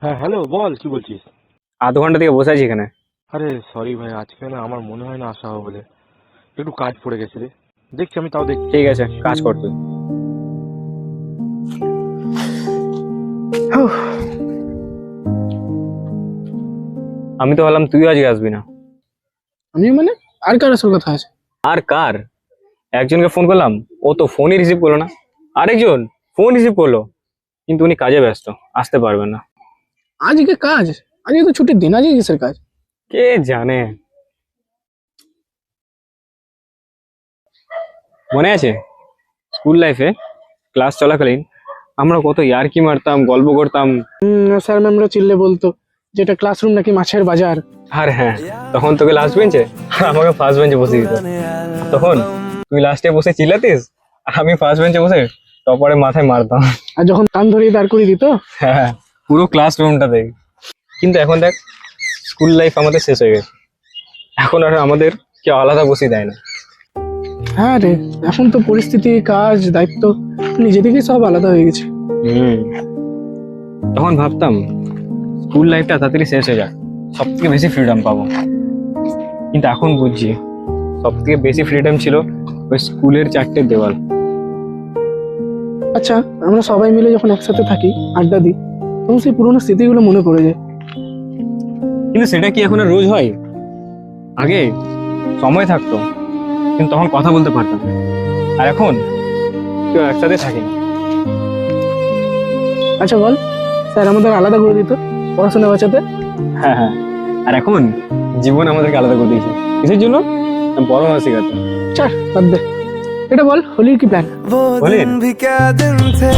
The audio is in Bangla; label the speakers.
Speaker 1: হ্যাঁ, হ্যালো, বল কি বলছিস?
Speaker 2: আধ ঘন্টা থেকে বসে আছি এখানে।
Speaker 1: আরে সরি ভাই, আজকে না আমার মনে হয় না আসা হবে বলে। একটু কাজ পড়ে গেছে রে। দেখছি, আমি তাও দেখছি।
Speaker 2: ঠিক আছে, কাজ কর তুই। আমি তো ভাবলাম তুইও আজকে আসবি না।
Speaker 3: আমি মানে আর কার আসল কথা আছে?
Speaker 2: আর কার? একজনকে ফোন করলাম, ও তো ফোনই রিসিভ করলো না। আরেকজন ফোন রিসিভ করলো, কিন্তু উনি কাজে ব্যস্ত, আসতে পারবেন না।
Speaker 3: আজকে কাজ? আজকে তো ছুটির দিন, আজকে কিসের কাজ?
Speaker 2: কে জানে। মনে আছে স্কুল লাইফে ক্লাস চলাকালীন আমরা কত ইয়ার্কি মারতাম, গল্প করতাম।
Speaker 3: স্যার ম্যামরা চিল্লে বলতো যেটা ক্লাসরুম নাকি মাছের বাজার।
Speaker 2: আর হ্যাঁ, তখন তোকে লাস্ট বেঞ্চে আর আমাকে ফার্স্ট বেঞ্চে বসে দিত। তখন তুই লাস্টে বসে চিল্লাতিস, আর আমি ফার্স্ট বেঞ্চে বসে টপারে মাথায় মারতাম।
Speaker 3: আর যখন কান ধরিয়ে দাঁড় করিয়ে দিত,
Speaker 2: হ্যাঁ, পুরো ক্লাসরুমটাতে। কিন্তু এখন দেখ, স্কুল লাইফ আমাদের শেষ হয়ে গেছে। এখন আর আমাদের কেউ আলাদা বসিয়ে দেয় না।
Speaker 3: হ্যাঁ রে, এখন তো পরিস্থিতি, কাজ, দায়িত্ব নিজে থেকেই সব আলাদা হয়ে গেছে।
Speaker 2: তখন ভাবতাম স্কুল লাইফটা তাড়াতাড়ি শেষ হয়ে যাক, সব থেকে বেশি ফ্রিডম পাবো। কিন্তু এখন বুঝছি সব থেকে বেশি ফ্রিডম ছিল ওই স্কুলের চারটে দেওয়াল।
Speaker 3: আচ্ছা, আমরা সবাই মিলে যখন একসাথে থাকি, আড্ডা দিই, তখন সেই পুরোনো স্মৃতিগুলো মনে পড়ে যায়।
Speaker 2: কিন্তু সেটা কি এখন আর রোজ হয়? আগে সময় থাকতো, কিন্তু তখন কথা বলতে পারতাম না। আর এখন কেউ একসাথে থাকি না।
Speaker 3: আচ্ছা বল, স্যার আমাদের আলাদা করে দিত পড়াশোনা বাঁচাতে।
Speaker 2: হ্যাঁ হ্যাঁ, আর এখন জীবন আমাদেরকে আলাদা করে দিয়েছে। কিসের জন্য? বড় হওয়া শেখাতে।
Speaker 3: চার বাদ দে। এটা বল, হোলির কি প্ল্যান?
Speaker 4: वो
Speaker 2: बोलिए।
Speaker 4: दिन भी क्या दिन थे।